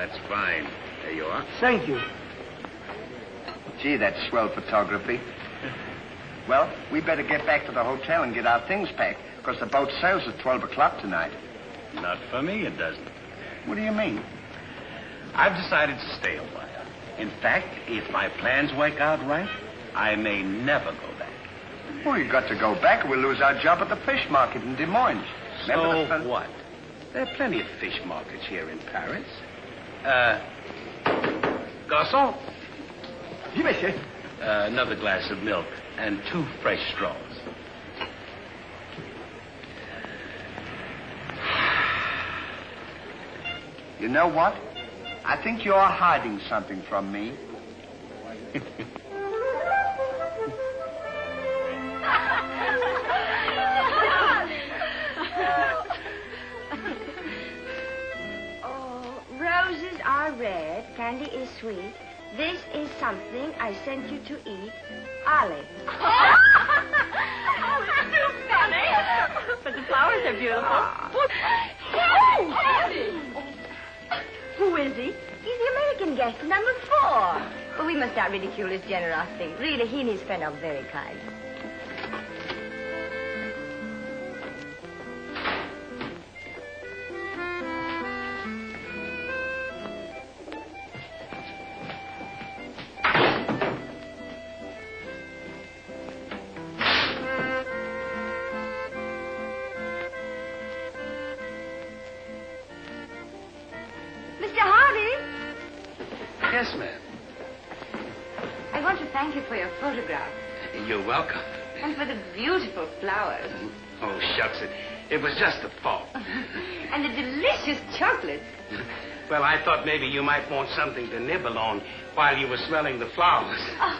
that's fine. There you are. Thank you. Gee, that's swell photography. Well, we better get back to the hotel and get our things packed, because the boat sails at 12 o'clock tonight. Not for me, it doesn't. What do you mean? I've decided to stay a while. In fact, if my plans work out right, I may never go back. Well, you've got to go back or we'll lose our job at the fish market in Des Moines. So what? There are plenty of fish markets here in Paris. Garçon? Oui, monsieur. Another glass of milk and 2 fresh straws. You know what? I think you're hiding something from me. Oh, roses are red, candy is sweet. This is something I sent you to eat. Ollie. Oh, it's too funny. But the flowers are beautiful. Who is he? He's the American guest, number 4. But we must not ridicule his generosity. Really, he and his friend are very kind. Yes, ma'am. I want to thank you for your photograph. You're welcome. And for the beautiful flowers. Oh, shucks. It was just a thought. And the delicious chocolates. Well, I thought maybe you might want something to nibble on while you were smelling the flowers. Oh.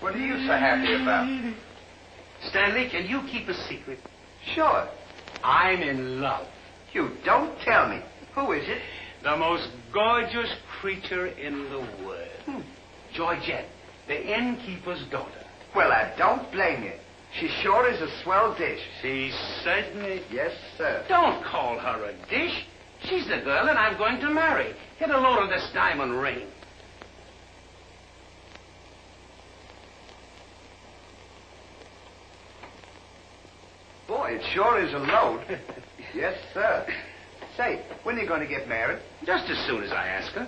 What are you so happy about? Stanley, can you keep a secret? Sure. I'm in love. You don't tell me. Who is it? The most gorgeous creature in the world. Georgette, the innkeeper's daughter. Well, I don't blame you. She sure is a swell dish. She certainly... Yes, sir. Don't call her a dish. She's the girl that I'm going to marry. Get a load of this diamond ring. Boy, it sure is a load. Yes, sir. Say, when are you going to get married? Just as soon as I ask her.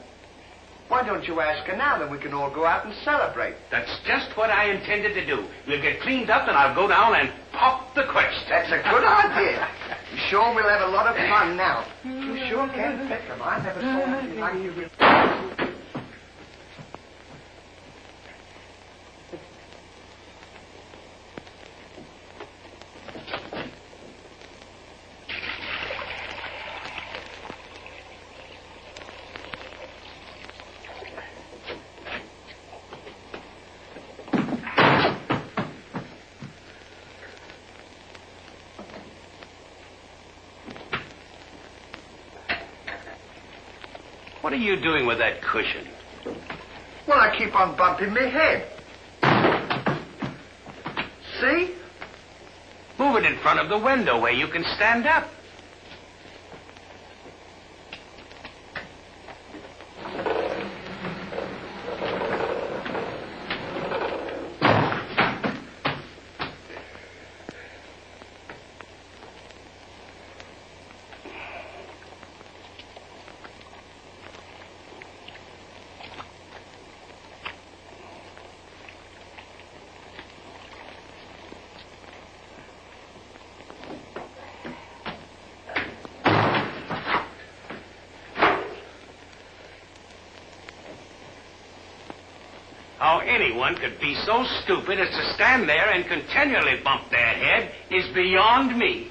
Why don't you ask her now, then we can all go out and celebrate? That's just what I intended to do. We'll get cleaned up and I'll go down and pop the question. That's a good idea. You sure we'll have a lot of fun now. You sure can pick them. I never saw anything like you. What are you doing with that cushion? Well, I keep on bumping my head. See? Move it in front of the window where you can stand up. How anyone could be so stupid as to stand there and continually bump their head is beyond me.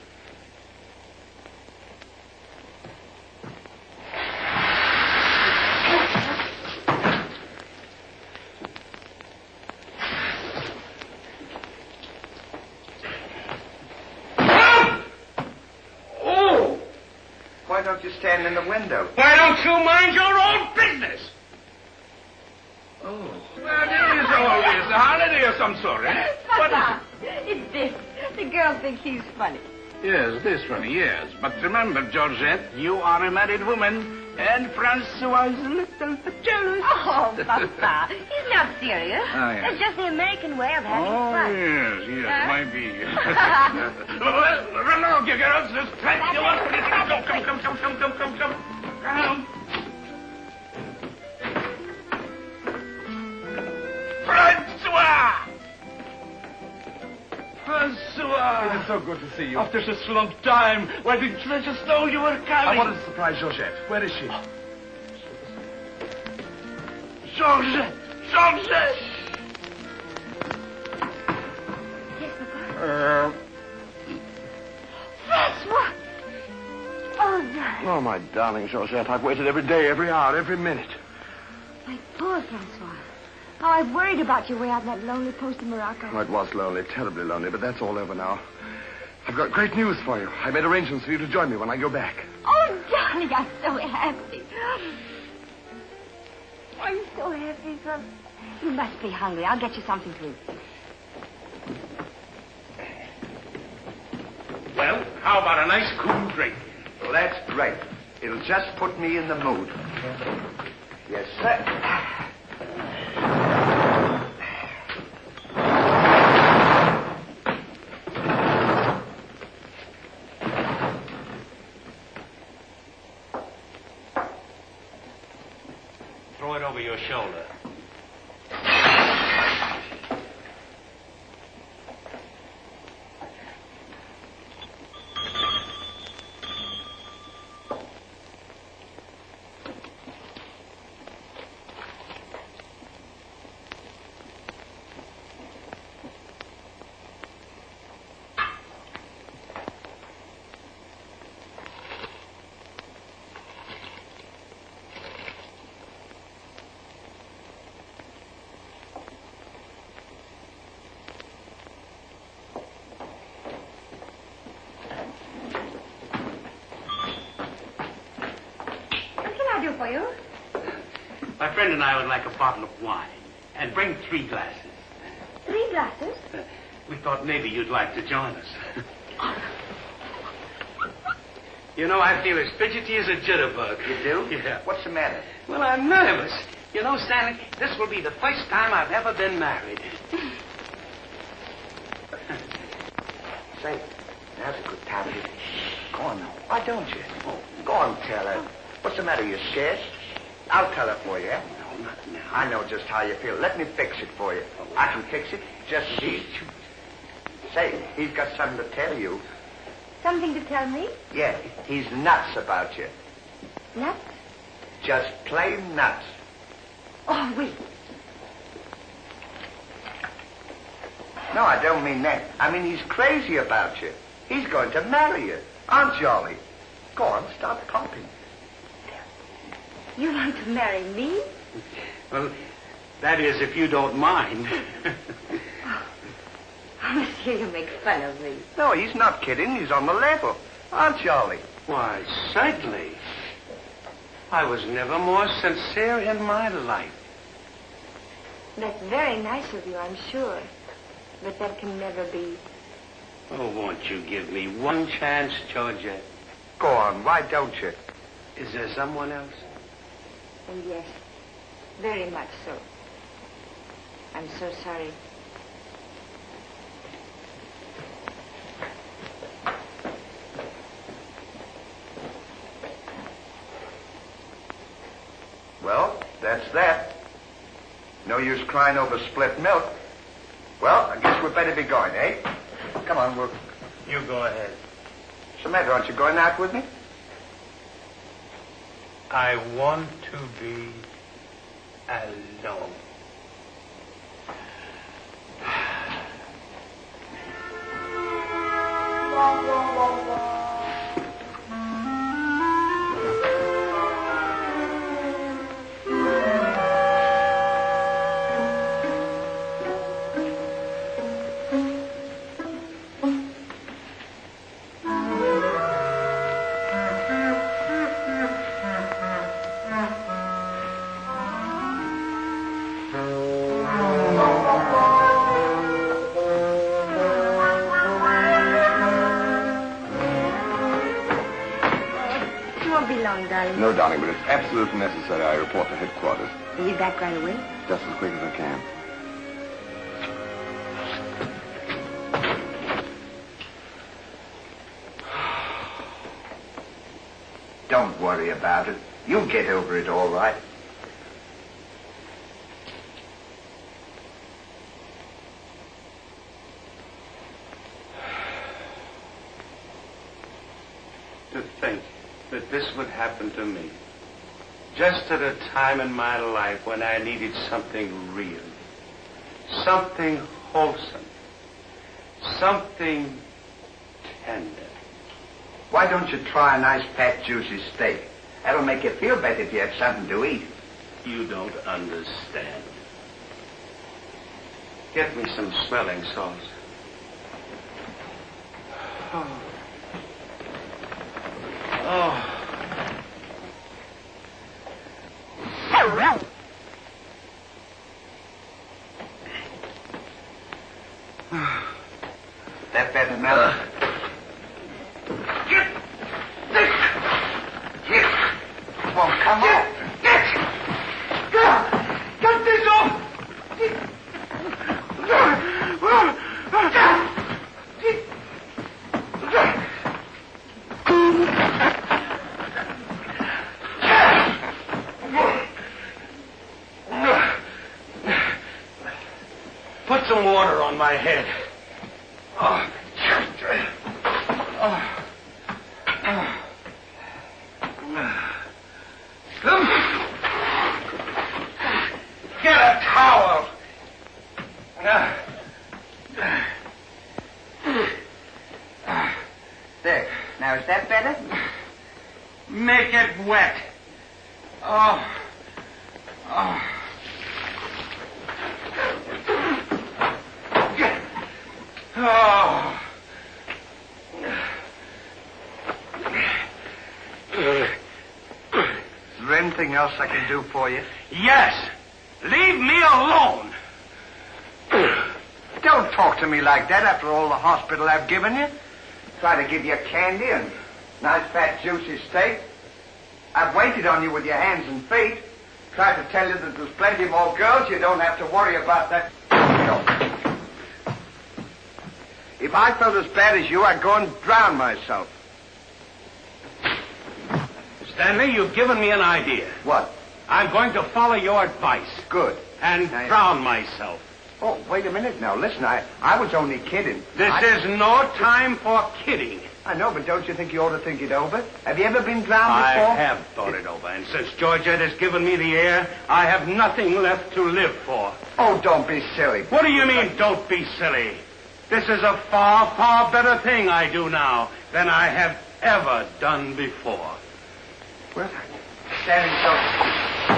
you standing in the window? Why don't you mind your own business? Oh. Well, it is always a holiday of some sort, eh? Papa, it's this. The girls think he's funny. Yes, this funny, yes. But remember, Georgette, you are a married woman, and Francois is a little bit jealous. Oh, Papa, he's not serious. Oh, yes. It's just the American way of having Oh, fun. yes, Huh? might be. Well, run along, you girls. There's plenty of us. Come. Come. Francois! It is so good to see you. After such a long time, where the treasure stole you were I carrying? wanted to surprise Georgette. Where is she? Georgette! Yes, Papa. Francois! Oh, darling. Oh, my darling Georgette, I've waited every day, every hour, every minute. My poor Francois. How I've worried about you way out in that lonely post in Morocco. Oh, it was lonely, terribly lonely, but that's all over now. I've got great news for you. I made arrangements for you to join me when I go back. Oh, darling, I'm so happy. I'm so happy, son. You must be hungry. I'll get you something to eat. Well, how about a nice cool drink? Well, that's great. It'll just put me in the mood. Yes, sir. Throw it over your shoulder. Do for you? My friend and I would like a bottle of wine. And bring 3 glasses. 3 glasses? We thought maybe you'd like to join us. You know, I feel as fidgety as a jitterbug. You do? Yeah. What's the matter? Well, I'm nervous. You know, Stanley, this will be the first time I've ever been married. Say, now's a good time to... Go on now. Why don't you? Oh, go on, tell her. What's the matter? You scared? I'll tell her for you, eh? No, not now. I know just how you feel. Let me fix it for you. I can fix it. Just see. Say, he's got something to tell you. Something to tell me? Yeah, he's nuts about you. Nuts? Just plain nuts. Oh, wait. No, I don't mean that. I mean he's crazy about you. He's going to marry you. Aren't you, Ollie? Go on, stop coughing. You want to marry me? Well, that is, if you don't mind. Oh, monsieur, you make fun of me. No, he's not kidding. He's on the level. Aren't you, Ollie? Why, certainly. I was never more sincere in my life. That's very nice of you, I'm sure. But that can never be. Oh, won't you give me one chance, Georgia? Go on, why don't you? Is there someone else? And yes, very much so. I'm so sorry. Well, that's that. No use crying over spilt milk. Well, I guess we'd better be going, eh? Come on, we'll... You go ahead. What's the matter? Aren't you going out with me? I want to be alone. darling? No, darling, but it's absolutely necessary I report to headquarters. Are you back right away? Just as quick as I can. Don't worry about it. You'll get over it all right. To think that this would happen to me. Just at a time in my life when I needed something real. Something wholesome. Something tender. Why don't you try a nice fat, juicy steak? That'll make you feel better if you have something to eat. You don't understand. Get me some smelling salts. Oh. Oh. That better now. Get this. Yes. Won't come off. Get this off. Put some water on my head. Oh. Get a towel. There. Now, is that better? Make it wet. Oh. Oh. Oh. Is there anything else I can do for you? Yes. Leave me alone. Don't talk to me like that after all the hospital I've given you. Try to give you candy and nice fat juicy steak. I've waited on you with your hands and feet. Tried to tell you that there's plenty more girls. You don't have to worry about that. No. If I felt as bad as you, I'd go and drown myself. Stanley, you've given me an idea. What? I'm going to follow your advice. Good. And Now, drown myself. Oh, wait a minute now. Listen, I was only kidding. This is no time for kidding. I know, but don't you think you ought to think it over? Have you ever been drowned I before? have thought it over, and since Georgette has given me the air, I have nothing left to live for. Oh, don't be silly. What do you mean, don't be silly? This is a far, far better thing I do now than I have ever done before. Well, standing so...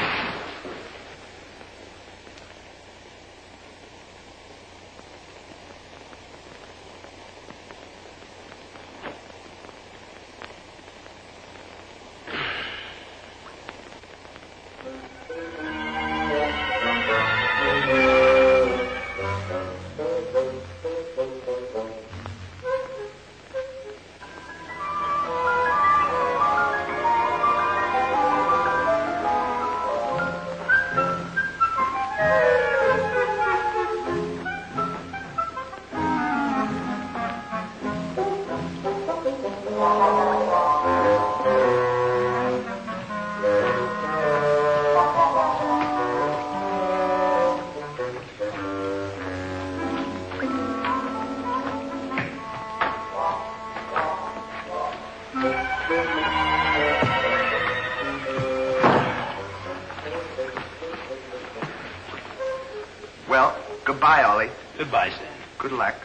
Well, goodbye, Ollie. Goodbye, Stan. Good luck.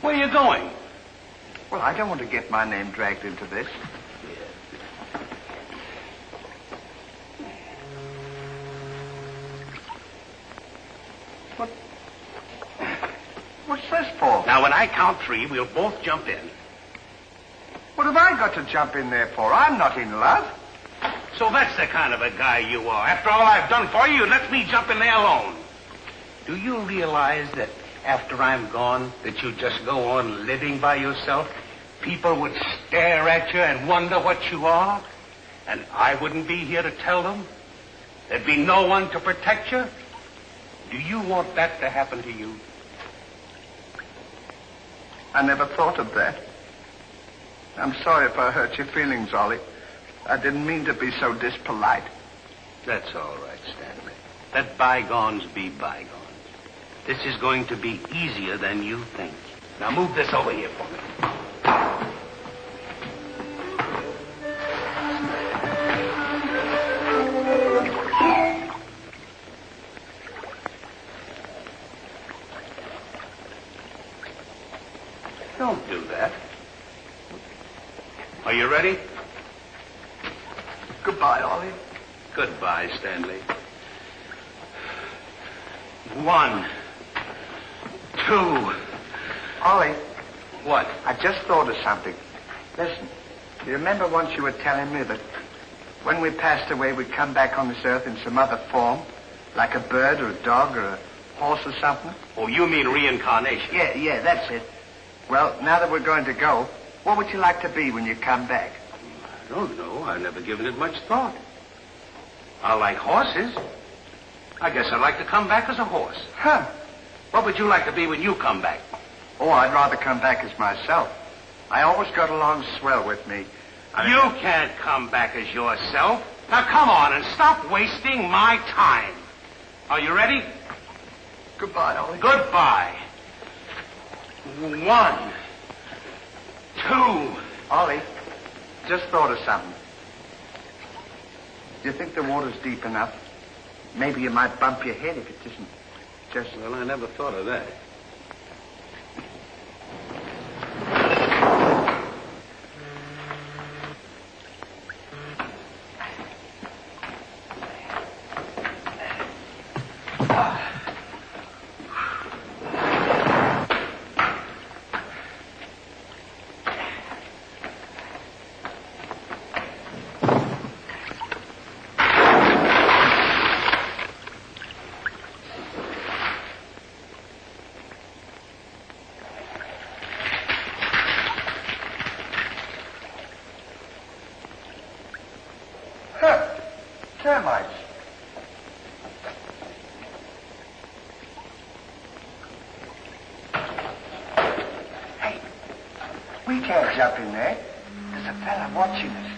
Where are you going? Well, I don't want to get my name dragged into this. What's this for? Now, when I count three, we'll both jump in. What have I got to jump in there for? I'm not in love. So that's the kind of a guy you are. After all I've done for you, let me jump in there alone. Do you realize that after I'm gone, that you just go on living by yourself? People would stare at you and wonder what you are. And I wouldn't be here to tell them? There'd be no one to protect you? Do you want that to happen to you? I never thought of that. I'm sorry if I hurt your feelings, Ollie. I didn't mean to be so dispolite. That's all right, Stanley. Let bygones be bygones. This is going to be easier than you think. Now move this over here for me. Don't do that. Are you ready? Goodbye, Ollie. Goodbye, Stanley. 1, 2. Ollie, What? I just thought of something. Listen, you remember once you were telling me that when we passed away, we'd come back on this earth in some other form? Like a bird or a dog or a horse or something? Oh, you mean reincarnation? Yeah, that's it. Well, now that we're going to go, what would you like to be when you come back? I don't know. I've never given it much thought. I like horses. I guess I'd like to come back as a horse. Huh. What would you like to be when you come back? Oh, I'd rather come back as myself. I always got along swell with me. You can't come back as yourself. Now, come on and stop wasting my time. Are you ready? Goodbye, Ollie. Goodbye. 1, 2. Ollie, just thought of something. Do you think the water's deep enough? Maybe you might bump your head if it isn't just... Well, I never thought of that. Termites. Hey, we can't jump in there. There's a fella watching us.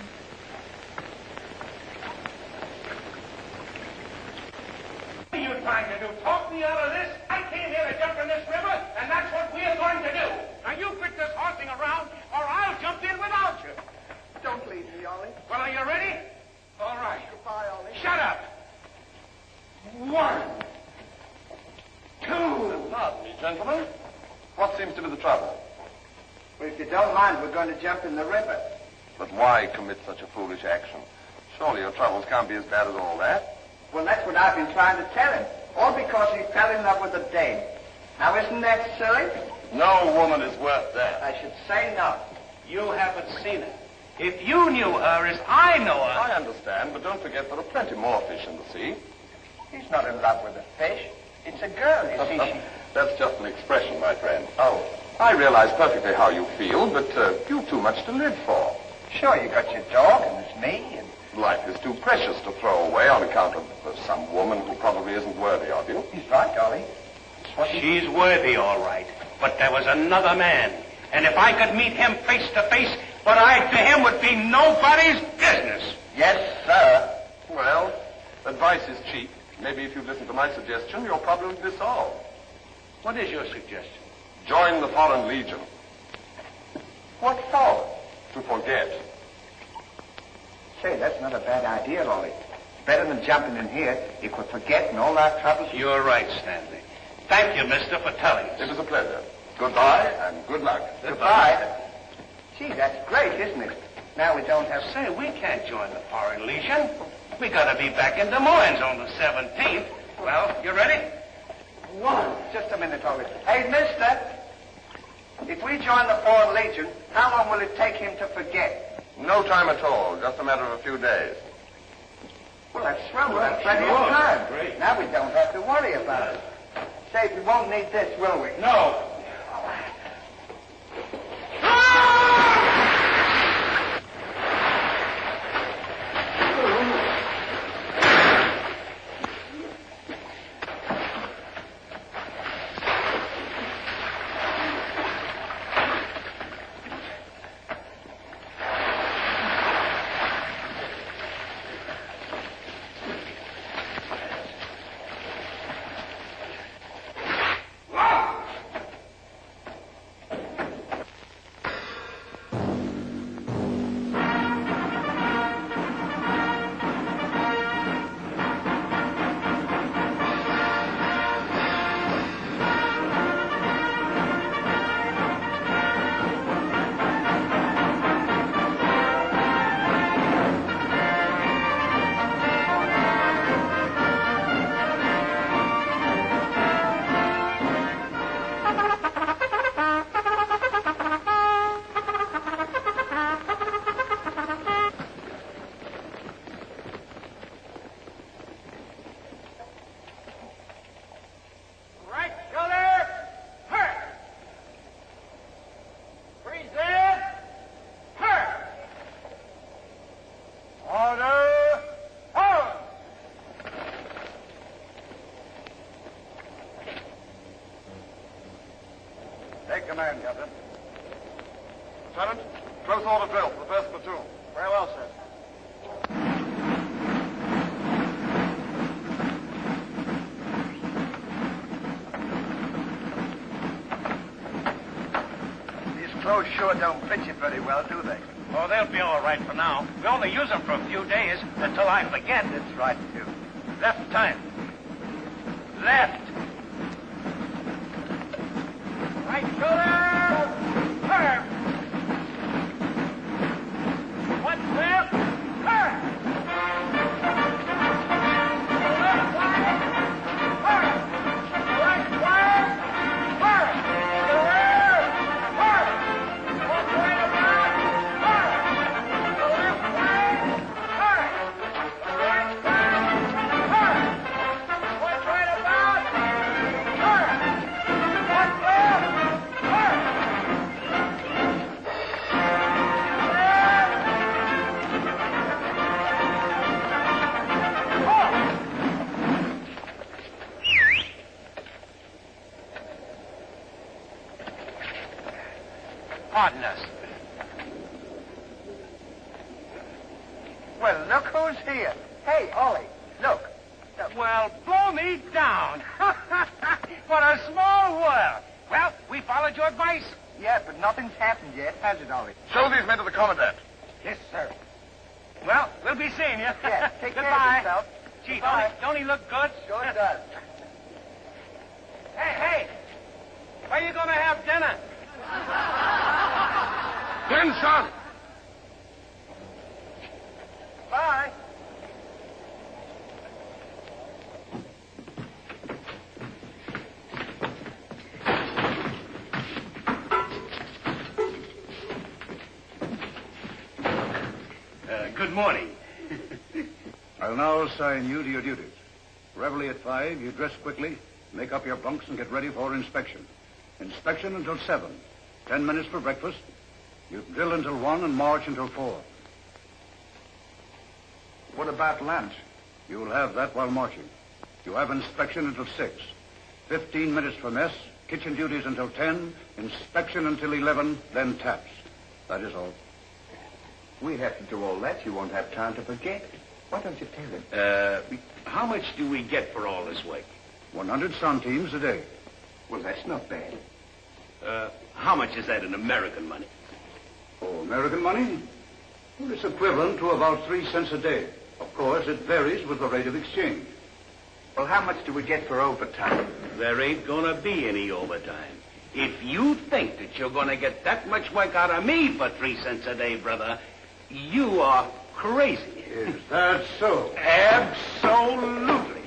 What are you trying to do? Talk me out of this? I came here to jump in this river, and that's what we're going to do. Now, you quit this horsing around, or I'll jump in without you. Don't leave me, Ollie. Well, are you ready? All right. Goodbye, Ollie. Shut up. 1, 2. Pardon me, gentlemen. What seems to be the trouble? Well, if you don't mind, we're going to jump in the river. But why commit such a foolish action? Surely your troubles can't be as bad as all that. Well, that's what I've been trying to tell him. All because he fell in love with a dame. Now, isn't that silly? No woman is worth that. I should say not. You haven't seen her. If you knew her as I know her... I understand, but don't forget there are plenty more fish in the sea. He's not in love with a fish. It's a girl, you see. That's just an expression, my friend. Oh, I realize perfectly how you feel, but you've too much to live for. Sure, you got your dog, and there's me, and... Life is too precious to throw away on account of some woman who probably isn't worthy of you. He's right, Ollie. She's worthy, all right. But there was another man. And if I could meet him face to face, what I did to him would be nobody's business. Yes, sir. Well, advice is cheap. Maybe if you listen to my suggestion, your problem will be solved. What is your suggestion? Join the Foreign Legion. What for? To forget. Say, that's not a bad idea, Ollie. Better than jumping in here. You could forget and all our troubles. You're right, Stanley. Thank you, mister, for telling us. It was a pleasure. Goodbye and good luck. Goodbye. Gee, that's great, isn't it? Now we don't have... Say, we can't join the Foreign Legion. We gotta be back in Des Moines on the 17th. Well, you ready? 1. Just a minute, Ollie. Hey, mister. If we join the Foreign Legion, how long will it take him to forget? No time at all. Just a matter of a few days. Well, that's swell. We'll have plenty of time. Great. Now we don't have to worry about it. Say, we won't need this, will we? No. your command, Captain. Lieutenant, close order drill for the first platoon. Very well, sir. These clothes sure don't fit you very well, do they? Oh, they'll be all right for now. We only use them for a few days until I forget. That's right, too. Left time. Left. Right shoulder. Turn. One left. Turn. Left side. Turn. Right side. Turn. The rear. Turn. One right about. Turn. The left side. Turn. The right side. Turn. One right about. Turn. One left. Turn. Pardon us. Well, look who's here. Hey, Ollie, look. Well, blow me down. What a small world. Well, we followed your advice. Yeah, but nothing's happened yet, has it, Ollie? Show these men to the commandant. Yes, sir. Well, we'll be seeing you. Yeah, take care Goodbye. of yourself. Gee, Goodbye. don't he look good? Sure does. Hey, where you going to have dinner? Attention! Bye. Good morning. I'll now assign you to your duties. Reveille at 5, you dress quickly, make up your bunks, and get ready for inspection. Inspection until 7. 10 minutes for breakfast. You drill until 1 and march until 4. What about lunch? You'll have that while marching. You have inspection until 6. 15 minutes for mess, kitchen duties until 10, inspection until 11, then taps. That is all. We have to do all that. You won't have time to forget. Why don't you tell him? How much do we get for all this work? 100 centimes a day. Well, that's not bad. How much is that in American money? Oh, American money? Well, it's equivalent to about 3 cents a day. Of course, it varies with the rate of exchange. Well, how much do we get for overtime? There ain't gonna be any overtime. If you think that you're gonna get that much work out of me for 3 cents a day, brother, you are crazy. Is that so? Absolutely.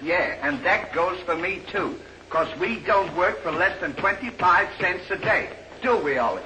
Yeah, and that goes for me, too. Because we don't work for less than 25 cents a day. Do we, Ollie?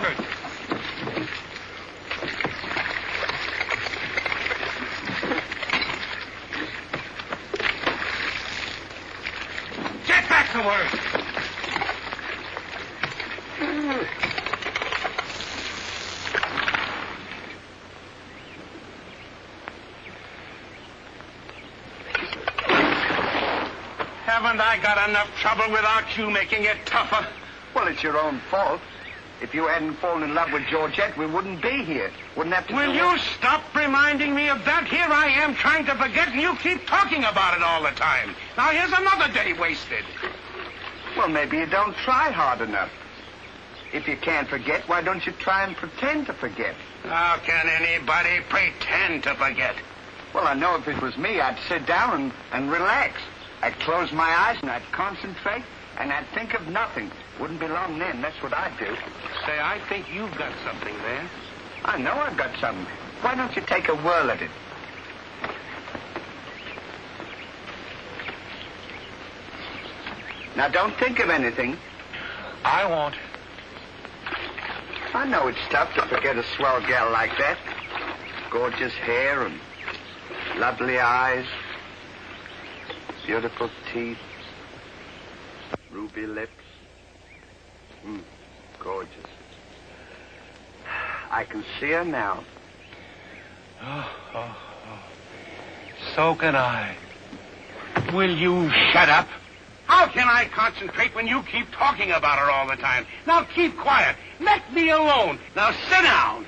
to work. Get back to work. Haven't I got enough trouble without you making it tougher? Well, it's your own fault. If you hadn't fallen in love with Georgette, we wouldn't be here. Wouldn't have to. Will you stop reminding me of that? Here I am trying to forget, and you keep talking about it all the time. Now here's another day wasted. Well, maybe you don't try hard enough. If you can't forget, why don't you try and pretend to forget? How can anybody pretend to forget? Well, I know if it was me, I'd sit down and relax. I'd close my eyes and I'd concentrate and I'd think of nothing. Wouldn't be long then. That's what I'd do. Say, I think you've got something there. I know I've got something. Why don't you take a whirl at it? Now, don't think of anything. I won't. I know it's tough to forget a swell gal like that. Gorgeous hair and lovely eyes. Beautiful teeth. Ruby lips. Gorgeous. I can see her now. Oh. So can I. Will you shut up? How can I concentrate when you keep talking about her all the time? Now keep quiet. Let me alone. Now sit down.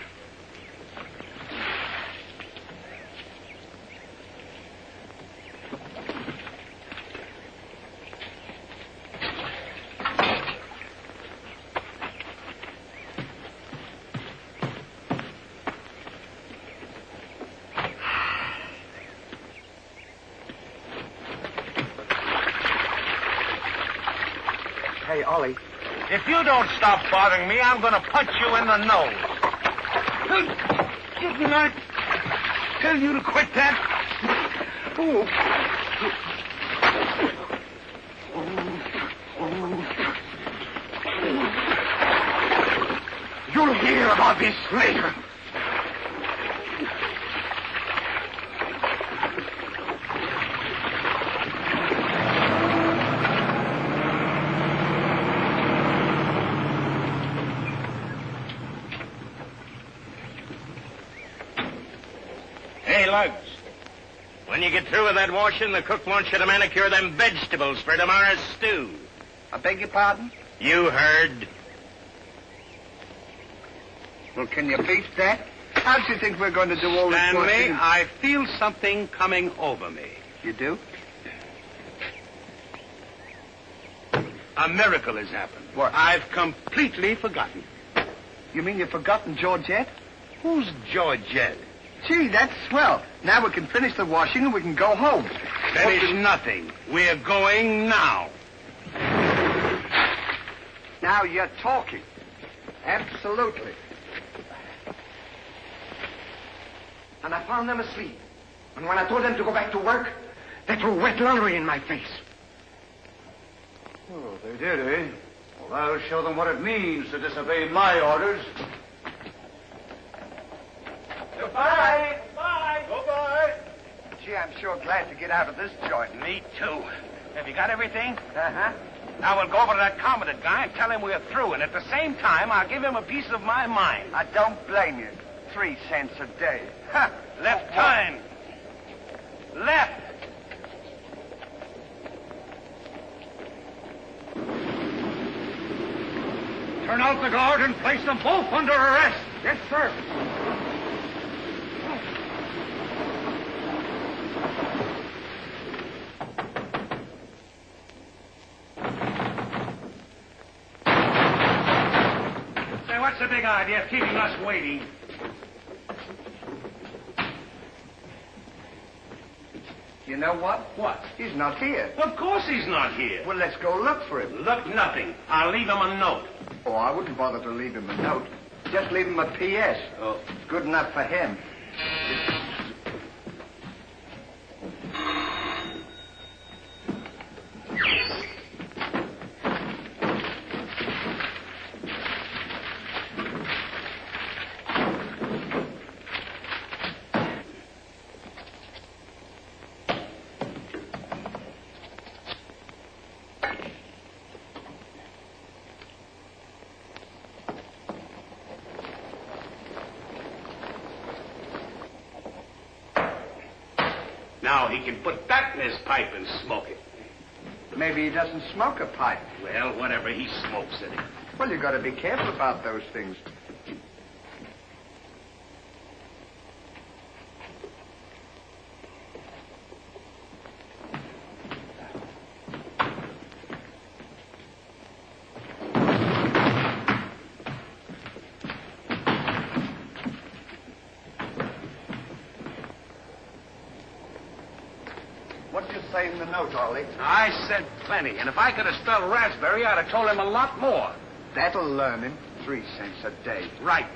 Hey, Ollie. If you don't stop bothering me, I'm going to punch you in the nose. Didn't I tell you to quit that? Oh. You'll hear about this later. Hey, Lugs. When you get through with that washing, the cook wants you to manicure them vegetables for tomorrow's stew. I beg your pardon? You heard. Well, can you beat that? How do you think we're going to do all this Stanley, washing? I feel something coming over me. You do? A miracle has happened. What? I've completely forgotten. You mean you've forgotten Georgette? Who's Georgette? Gee, that's swell. Now we can finish the washing and we can go home. Finish nothing. We're going now. Now you're talking. Absolutely. And I found them asleep. And when I told them to go back to work, they threw wet laundry in my face. Oh, they did, eh? Well, I'll show them what it means to disobey my orders. Goodbye. Bye. Goodbye. Gee, I'm sure glad to get out of this joint. Me too. Have you got everything? Uh-huh. Now we'll go over to that commandant guy and tell him we're through, and at the same time, I'll give him a piece of my mind. I don't blame you. 3 cents a day. Ha! Left turn. Left. Turn out the guard and place them both under arrest. Yes, sir. Say, what's the big idea of keeping us waiting? You know what? What? He's not here. Of course he's not here. Well, let's go look for him. Look, nothing. I'll leave him a note. Oh, I wouldn't bother to leave him a note. Just leave him a P.S. Oh. Good enough for him. Now he can put that in his pipe and smoke it. Maybe he doesn't smoke a pipe. Well, whatever, he smokes it. Well, you got to be careful about those things. What did you say in the note, Ollie? I said plenty, and if I could have spelled raspberry, I'd have told him a lot more. That'll learn him. 3 cents a day. Right.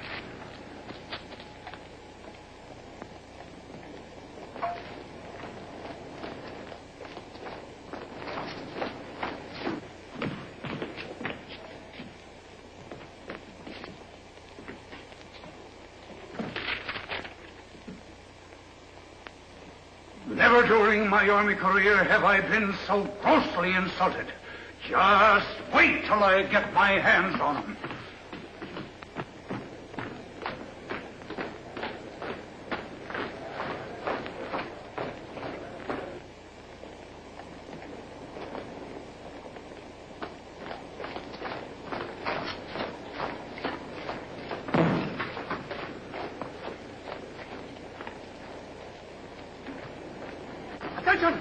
Never during my army career have I been so grossly insulted. Just wait till I get my hands on him. Attention!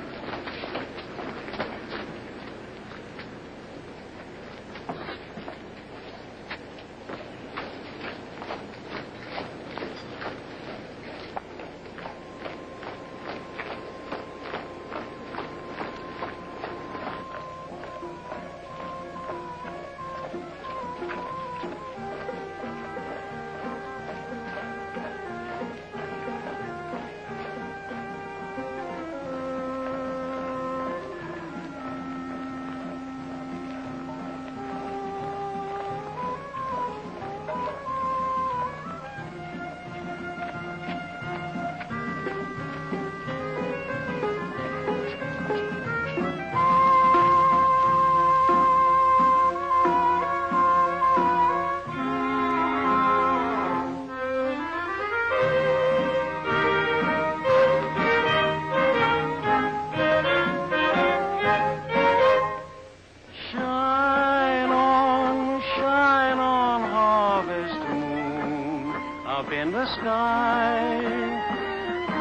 In the sky,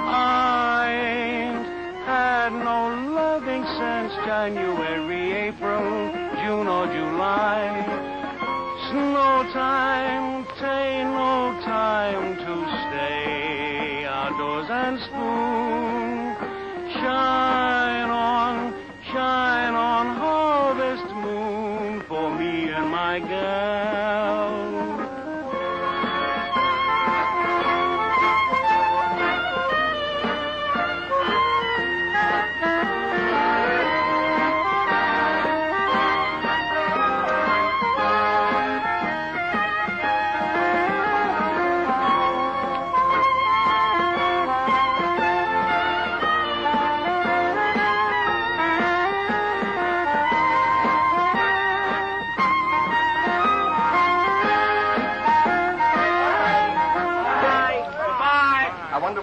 I ain't had no loving since January, April, June or July. It's no time, t'ain't no time to stay outdoors and spoon. Shine on, harvest moon for me and my gal.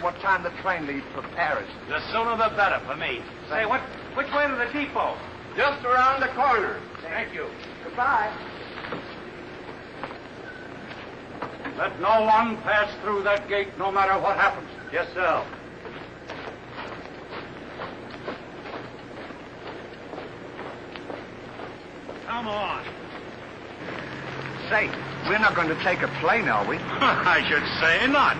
What time the train leaves for Paris? The sooner the better for me. Say, which way to the depot? Just around the corner. Thank you. Goodbye. Let no one pass through that gate, no matter what happens. Yes, sir. Come on. Say, we're not going to take a plane, are we? I should say not.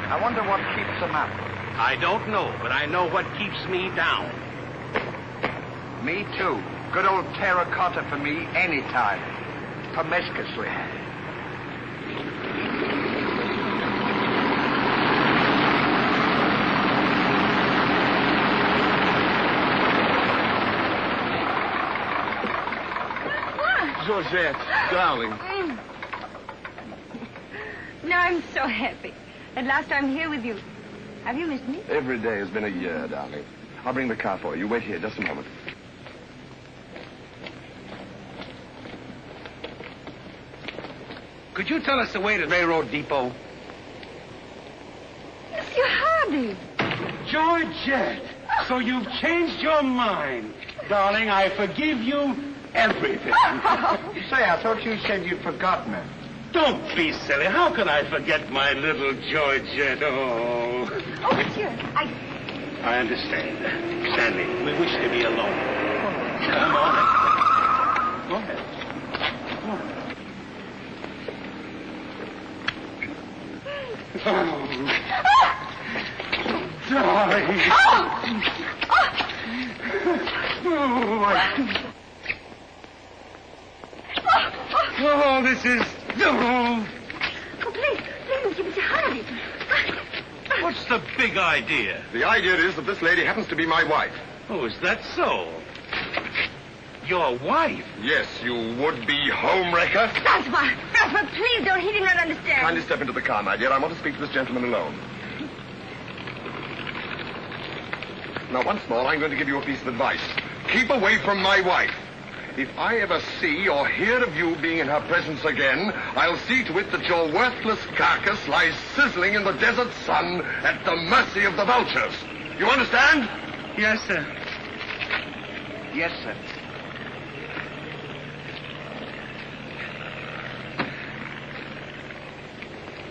I wonder what keeps them up. I don't know, but I know what keeps me down. Me too. Good old terracotta for me anytime. Promiscuously. Georgette, darling. Now I'm so happy. At last I'm here with you. Have you missed me? Every day has been a year, darling. I'll bring the car for you. Wait here just a moment. Could you tell us the way to the railroad depot? Monsieur Hardy. Georgette, so you've changed your mind. Darling, I forgive you everything. Say, I thought you said you'd forgotten her. Don't be silly. How can I forget my little Georgette? Oh. Oh, monsieur, I understand. Stanley, we wish to be alone. Come on. Go ahead. Oh, darling. Oh, this is... Oh, please, Mr. Hardy. What's the big idea? The idea is that this lady happens to be my wife. Oh, is that so? Your wife? Yes, you would-be homewrecker. Francois, please don't. He did not understand. Kindly step into the car, my dear. I want to speak to this gentleman alone. Now, once more, I'm going to give you a piece of advice. Keep away from my wife. If I ever see or hear of you being in her presence again, I'll see to it that your worthless carcass lies sizzling in the desert sun at the mercy of the vultures. You understand? Yes, sir. Yes, sir.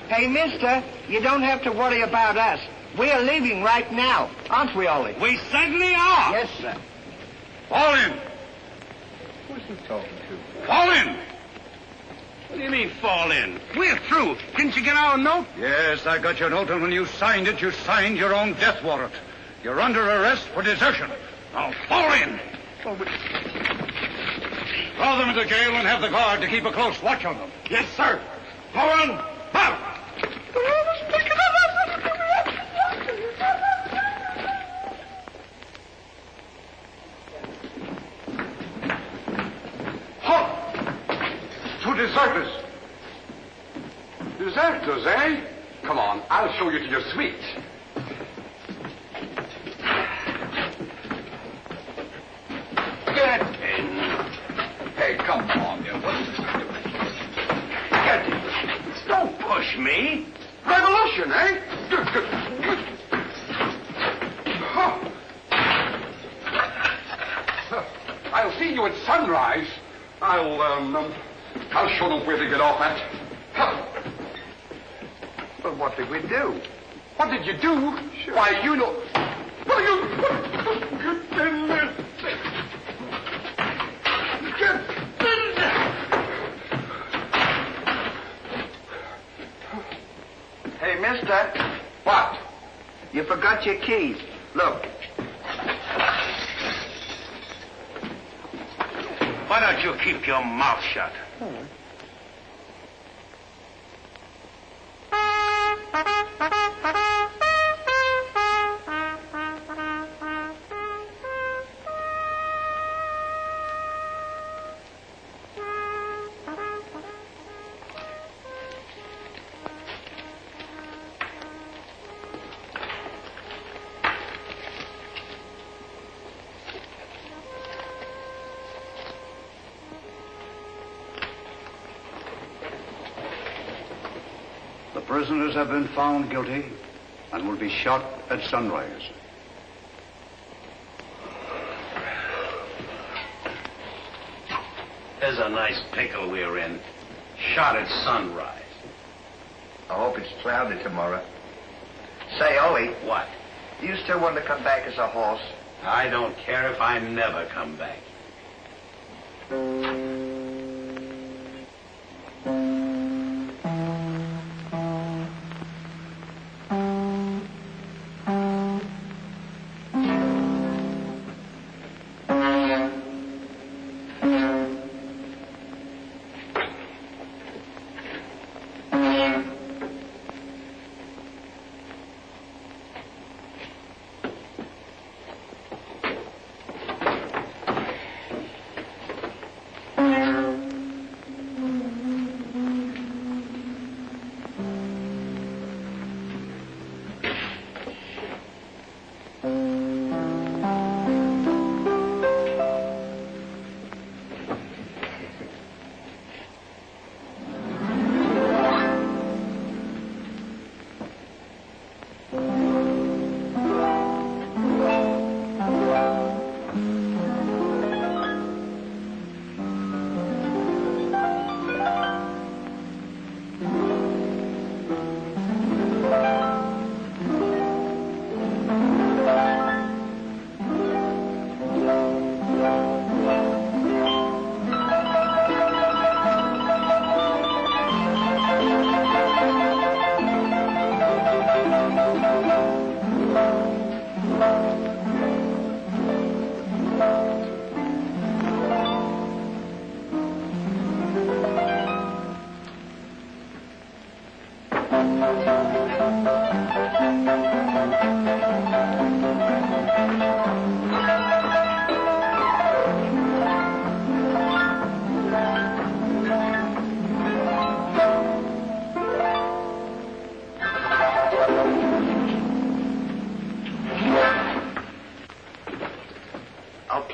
Hey, mister, you don't have to worry about us. We're leaving right now, aren't we, Ollie? We certainly are. Yes, sir. Fall in. Who's he talking to? Fall in. What do you mean, fall in? We're through. Didn't you get our note? Yes, I got your note, and when you signed it, you signed your own death warrant. You're under arrest for desertion. Now, fall in. Throw them into jail and have the guard to keep a close watch on them. Yes, sir. Go on. Out. Halt! Two deserters. Deserters, eh? Come on, I'll show you to your suite. Get in. Hey, come on, you. What's this doing? Get in. Don't push me. Revolution, eh? Huh. I'll see you at sunrise. I'll show them where to get off at. Huh. Well, what did we do? What did you do? Sure. Why, you know... What are you... Get in there. Get in there. Hey, mister. What? You forgot your keys. Look. Why don't you keep your mouth shut? The prisoners have been found guilty and will be shot at sunrise. There's a nice pickle we're in. Shot at sunrise. I hope it's cloudy tomorrow. Say, Ollie, What? do you still want to come back as a horse? I don't care if I never come back.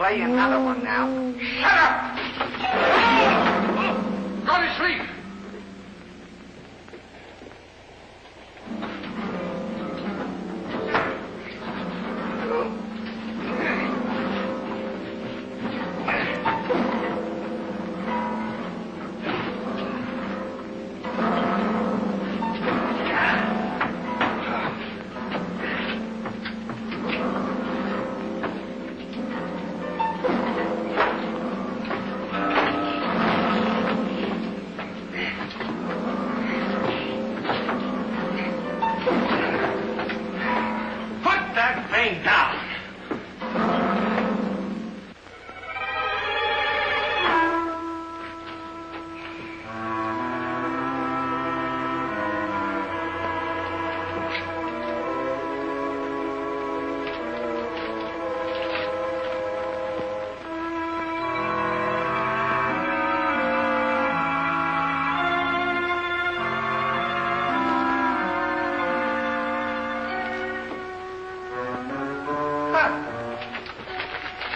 play another one now. Shut up! Go to sleep!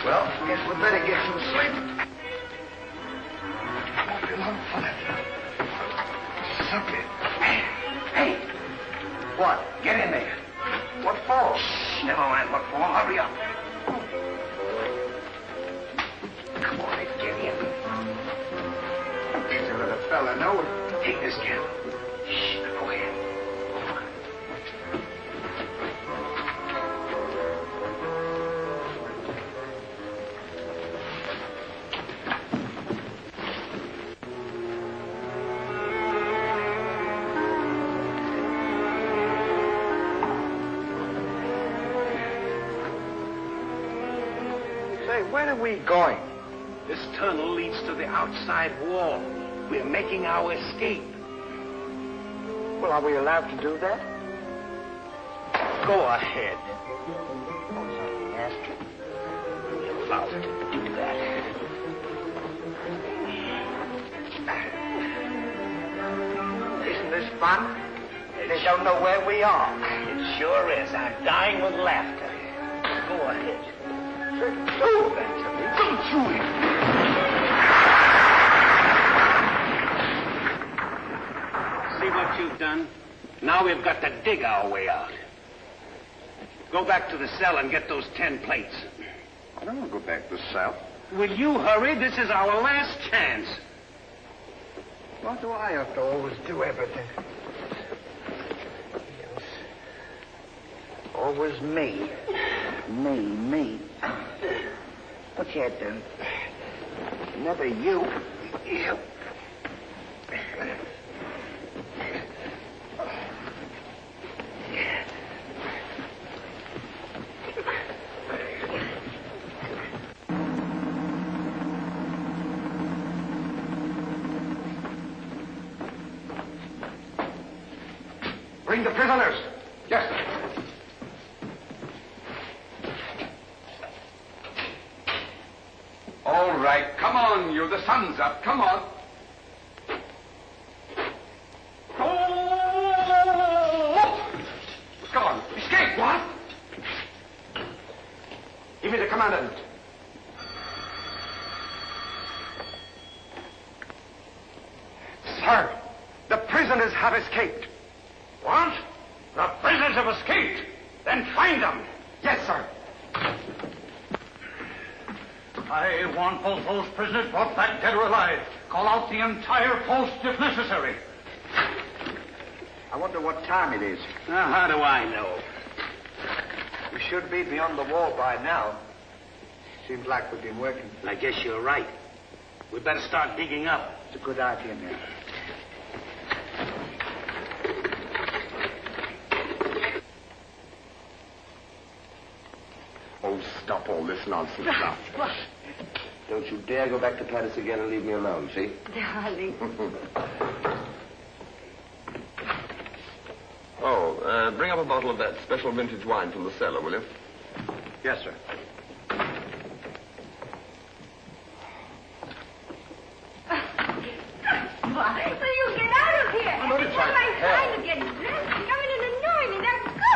Well, guess we better get some sleep. Won't be long for that. Something. Hey! What? Get in there. What for? Shh, never mind what for. Hurry up. Come on, get in. Just let a fella know. Take this candle. Shh, go ahead. Where are we going? This tunnel leads to the outside wall. We're making our escape. Well, are we allowed to do that? Go ahead. Yes. We're allowed to do that. Isn't this fun? They don't know where we are. It sure is. I'm dying with laughter. Go ahead. Don't shoot him. See what you've done? Now we've got to dig our way out. Go back to the cell and get those 10 plates. I don't want to go back to the cell. Will you hurry? This is our last chance. Why do I have to always do everything? Yes. Always me. Me. Look at them. Never you. You. Bring the prisoners. Yes, sir. All right, come on, you. The sun's up. Come on. Oh! Come on. Escape. What? Give me the commandant. Sir, the prisoners have escaped. What? The prisoners have escaped. Then find them. Yes, sir. I want both those prisoners brought back dead or alive. Call out the entire post if necessary. I wonder what time it is. Now, how do I know? We should be beyond the wall by now. Seems like we've been working. I guess you're right. We better start digging up. It's a good idea, man. Oh, stop all this nonsense now. Don't you dare go back to Paris again and leave me alone, see? Darling. Bring up a bottle of that special vintage wine from the cellar, will you? Yes, sir. Why? So you get out of here. I'm only It's trying not my to help. time to get dressed. You come in and annoy me. Now go.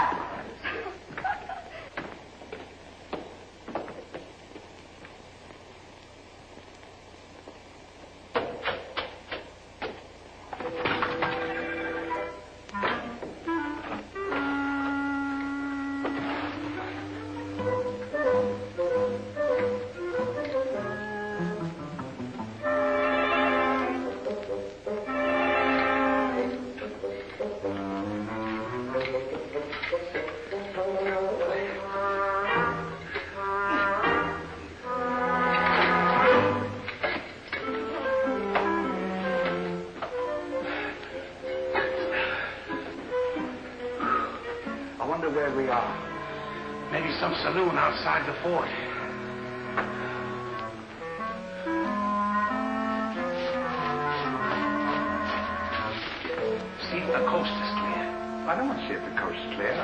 where we are. Maybe some saloon outside the fort. See if the coast is clear. I don't want to see if the coast is clear.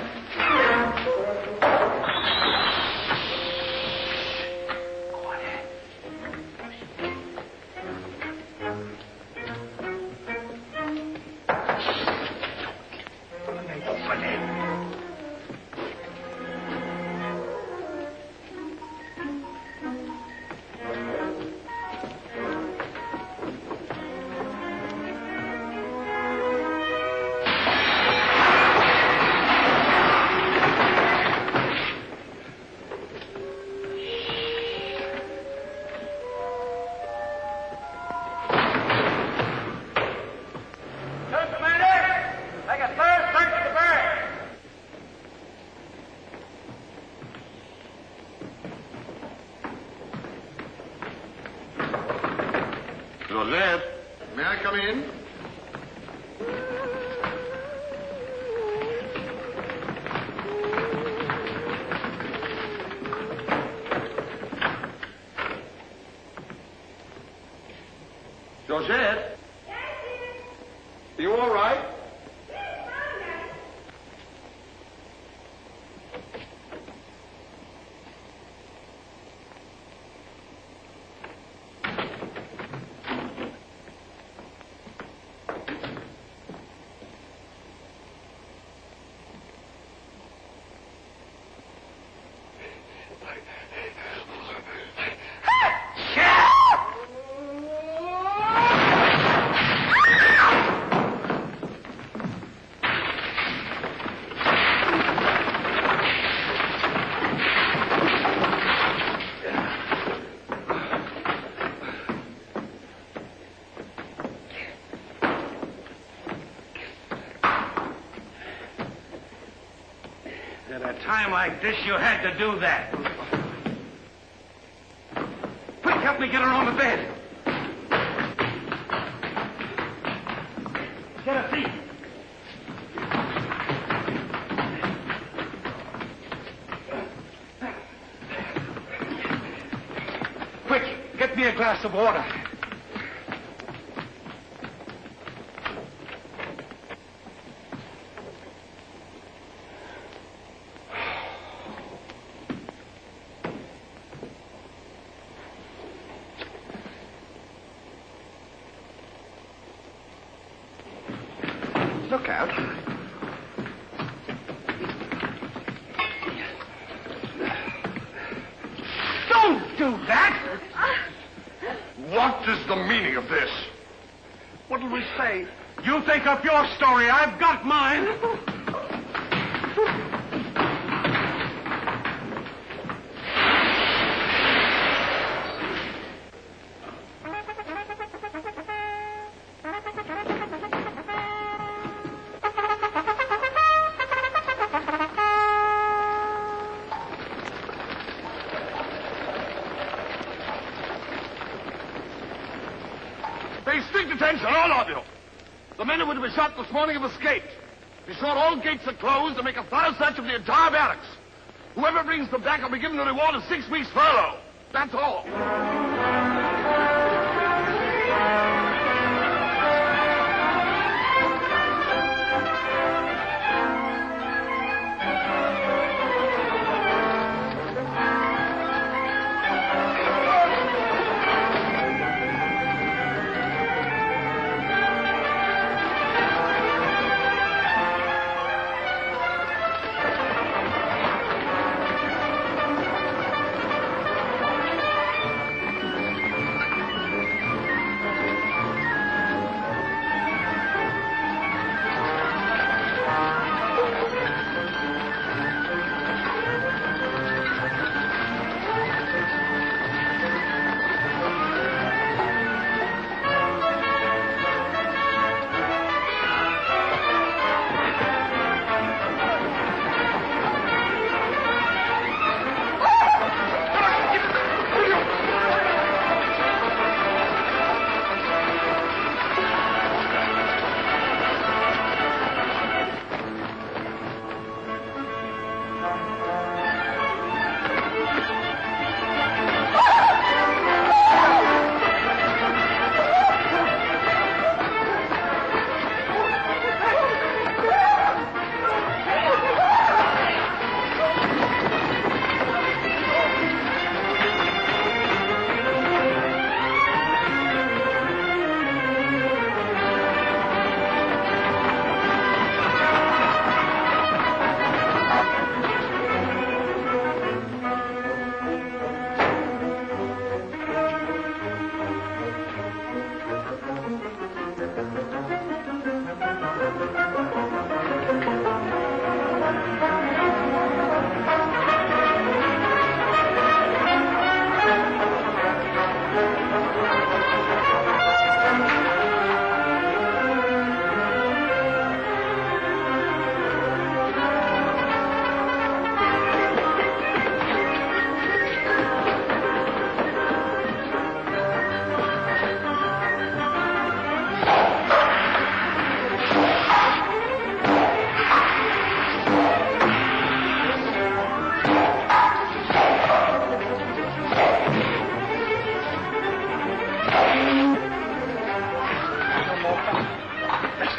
Joseph, may I come in? Joseph? Are you all right? At a time like this, you had to do that. Quick, help me get her on the bed. Get a seat. Quick, get me a glass of water. Look out. Don't do that! What is the meaning of this? What'll we say? You think up your story. I've got mine. Pay strict attention, all of you. The men who would have been shot this morning have escaped. Be sure all gates are closed and make a thorough search of the entire barracks. Whoever brings them back will be given a reward of 6 weeks' furlough. That's all.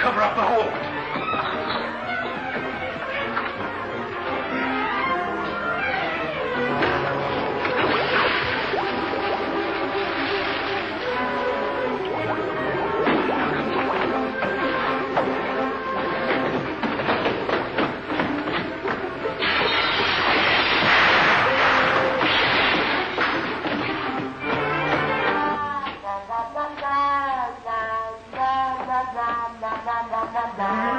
cover up the hole. Bye.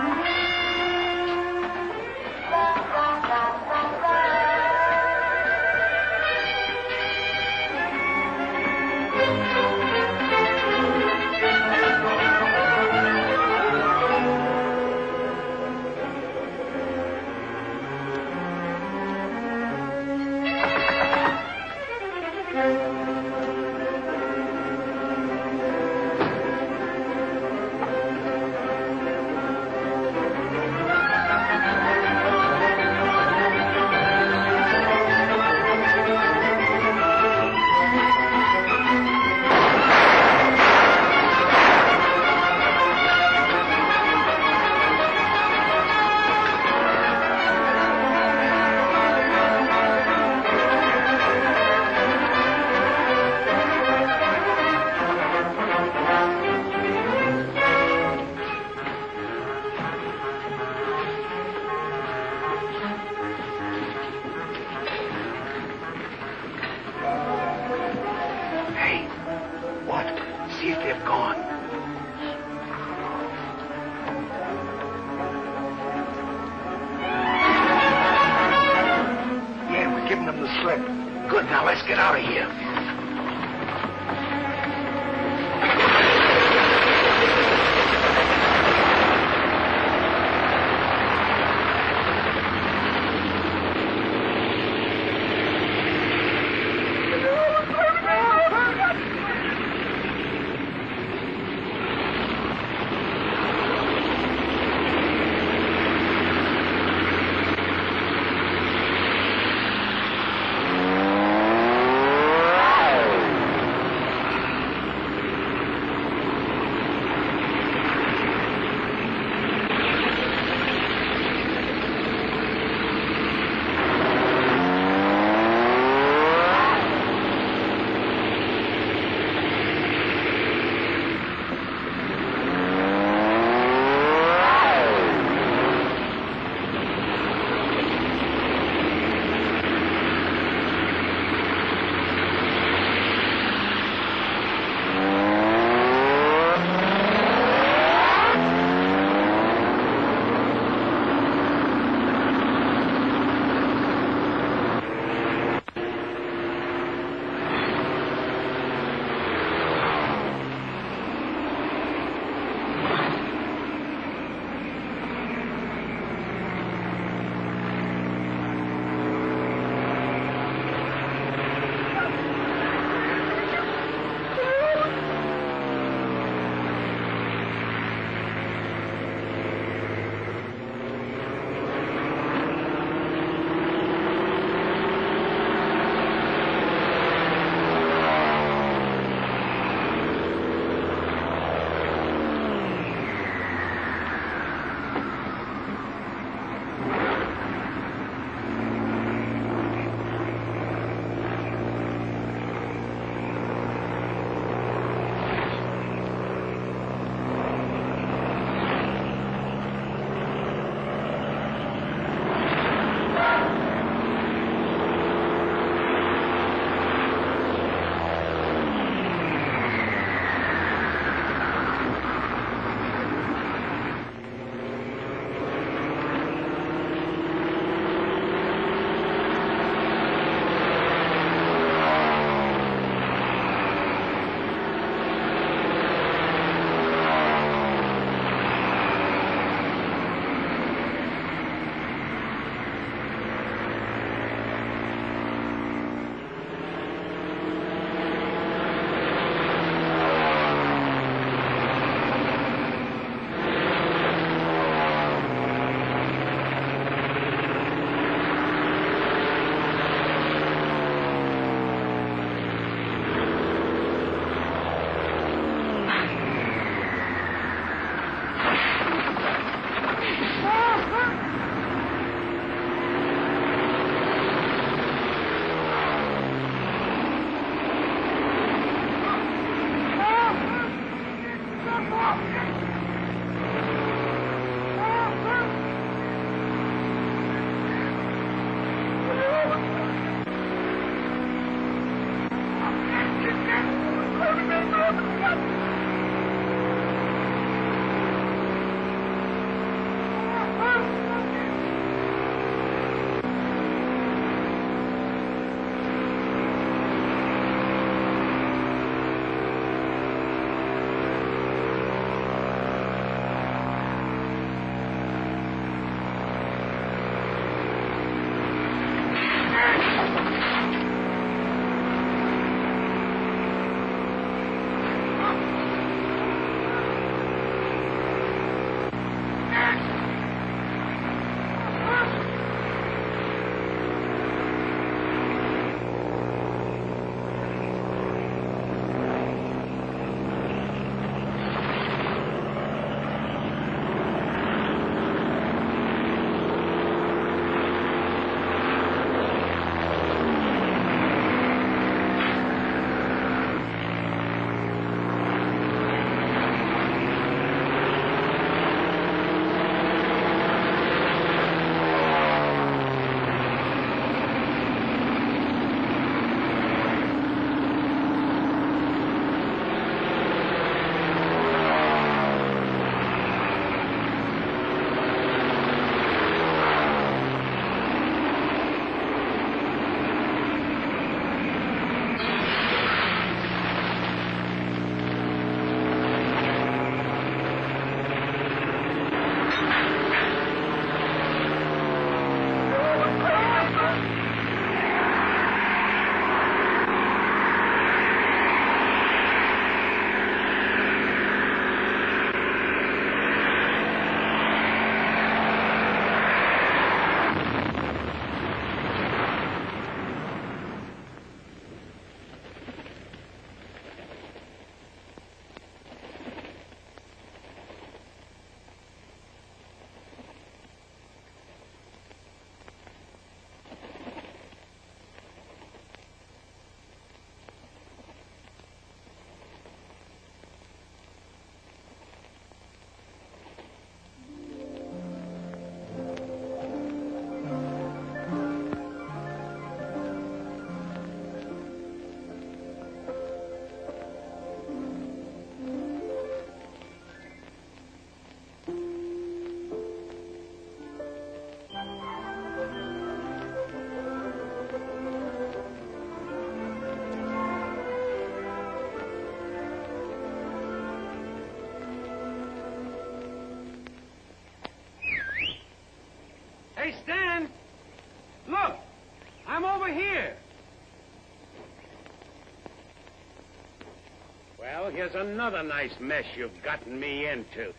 here's another nice mess you've gotten me into.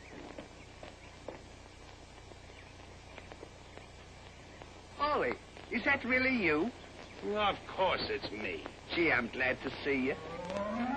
Ollie, is that really you? Of course it's me. Gee, I'm glad to see you.